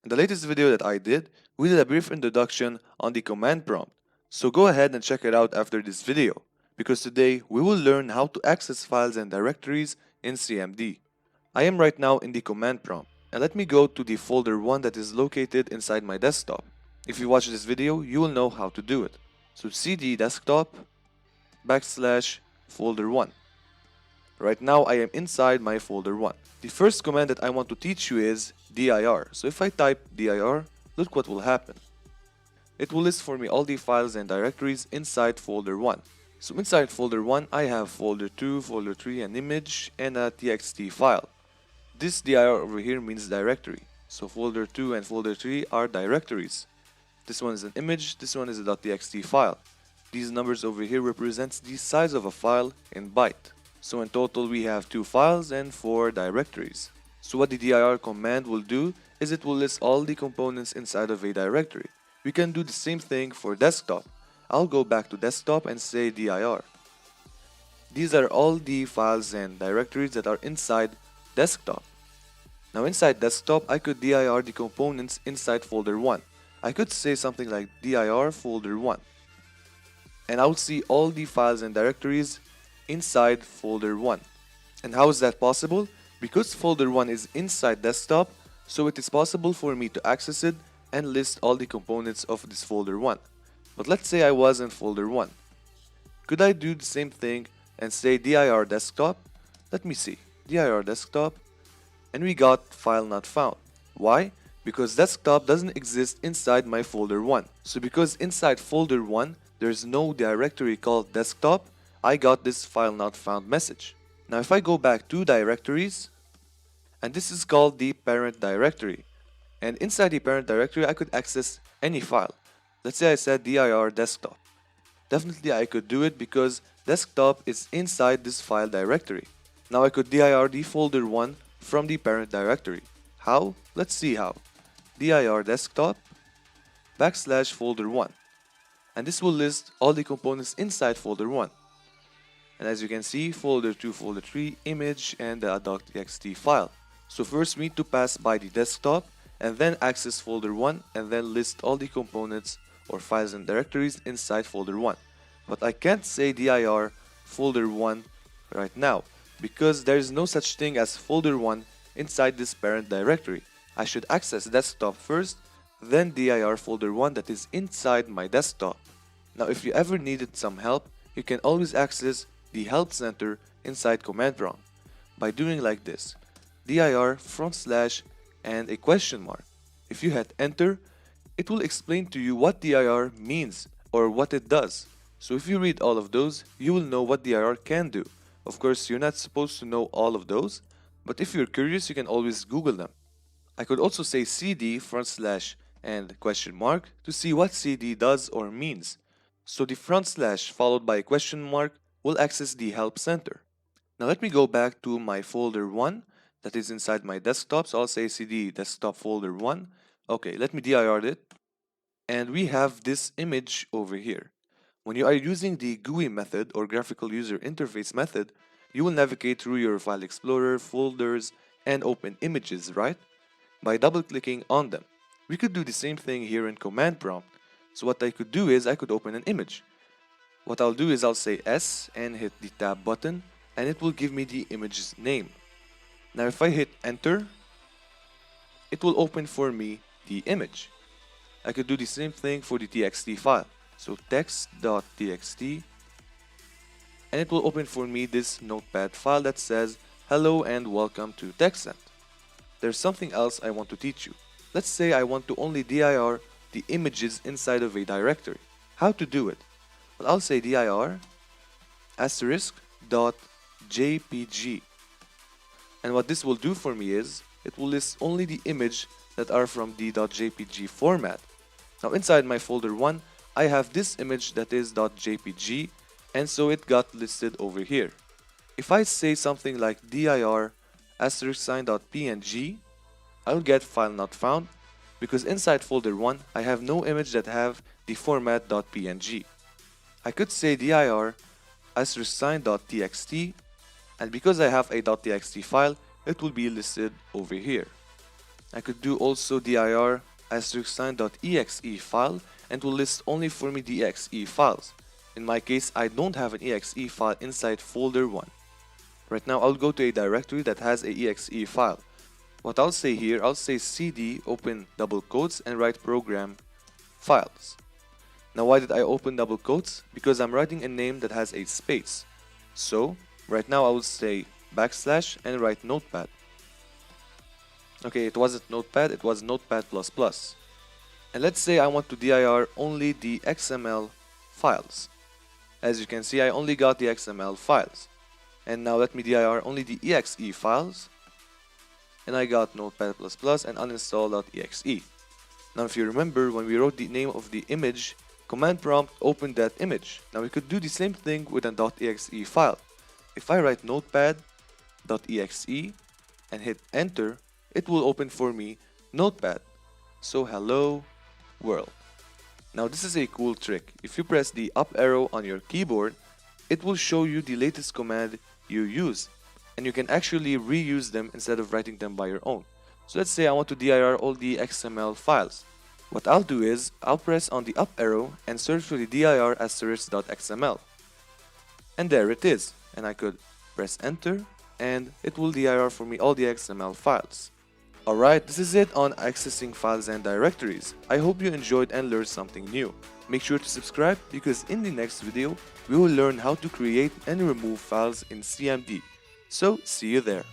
In the latest video that I did, we did a brief introduction on the command prompt, so go ahead and check it out after this video, because today we will learn how to access files and directories in CMD. I am right now in the command prompt, and let me go to the folder 1 that is located inside my desktop. If you watch this video, you will know how to do it. So cd desktop backslash folder 1. Right now I am inside my folder 1. The first command that I want to teach you is dir. So if I type dir, look what will happen. It will list for me all the files and directories inside folder 1. So inside folder 1 I have folder 2, folder 3, an image, and a txt file. This dir over here means directory. So folder 2 and folder 3 are directories. This one is an image, this one is a .txt file. These numbers over here represents the size of a file in byte. So in total we have 2 files and 4 directories. So what the dir command will do is it will list all the components inside of a directory. We can do the same thing for desktop. I'll go back to desktop and say dir. These are all the files and directories that are inside desktop. Now inside desktop I could dir the components inside folder 1. I could say something like dir folder 1. And I'll see all the files and directories inside folder 1. And how is that possible? Because folder 1 is inside desktop, so it is possible for me to access it and list all the components of this folder 1. But let's say I was in folder 1. Could I do the same thing and say dir desktop? Let me see. Dir desktop. And we got file not found. Why? Because desktop doesn't exist inside my folder 1. So because inside folder 1 there's no directory called desktop, I got this file not found message. Now if I go back to directories, and this is called the parent directory, and inside the parent directory I could access any file. Let's say I said dir desktop. Definitely I could do it because desktop is inside this file directory. Now I could dir the folder 1 from the parent directory. How? Let's see how. Dir desktop backslash folder 1. And this will list all the components inside folder 1. And as you can see, folder 2, folder 3, image, and a .txt file. So first we need to pass by the desktop and then access folder 1 and then list all the components or files and directories inside folder 1. But I can't say dir folder 1 right now because there is no such thing as folder 1 inside this parent directory. I should access desktop first, then dir folder 1 that is inside my desktop. Now if you ever needed some help, you can always access the help center inside command prompt by doing like this: dir / and a question mark. If you hit enter, it will explain to you what dir means or what it does. So if you read all of those, you will know what dir can do. Of course, you're not supposed to know all of those, but if you're curious, you can always Google them. I could also say cd / and question mark to see what cd does or means. So the / followed by a question mark will access the help center. Now let me go back to my folder 1 that is inside my desktop. So I'll say cd desktop folder 1. Okay, let me dir it. And we have this image over here. When you are using the GUI method or graphical user interface method, you will navigate through your file explorer, folders, and open images, right? By double-clicking on them. We could do the same thing here in command prompt. So what I could do is I could open an image. What I'll do is I'll say S and hit the tab button and it will give me the image's name. Now if I hit enter, it will open for me the image. I could do the same thing for the txt file. So text.txt, and it will open for me this notepad file that says hello and welcome to TextSend. There's something else I want to teach you. Let's say I want to only dir the images inside of a directory. How to do it? Well, I'll say dir *.jpg, and what this will do for me is it will list only the image that are from the .jpg format. Now inside my folder 1 I have this image that is .jpg, and so it got listed over here. If I say something like dir *.png, I'll get file not found because inside folder 1 I have no image that have the format .png. I could say dir *.txt, and because I have a .txt file, it will be listed over here. I could do also dir *sign.exe file and will list only for me the exe files. In my case, I don't have an exe file inside folder 1. Right now, I'll go to a directory that has a exe file. What I'll say here, I'll say cd open double quotes and write program files. Now why did I open double quotes? Because I'm writing a name that has a space. So right now I will say backslash and write notepad. Okay, it wasn't notepad, it was notepad++. And let's say I want to dir only the XML files. As you can see, I only got the XML files. And now let me dir only the exe files. And I got notepad++ and uninstall.exe. Now if you remember, when we wrote the name of the image, command prompt opened that image. Now we could do the same thing with an .exe file. If I write notepad.exe and hit enter, it will open for me notepad. So hello world. Now this is a cool trick. If you press the up arrow on your keyboard, it will show you the latest command you use. And you can actually reuse them instead of writing them by your own. So let's say I want to dir all the XML files. What I'll do is, I'll press on the up arrow and search for the dir *.xml. And there it is. And I could press enter and it will dir for me all the XML files. Alright, this is it on accessing files and directories. I hope you enjoyed and learned something new. Make sure to subscribe because in the next video, we will learn how to create and remove files in CMD. So, see you there.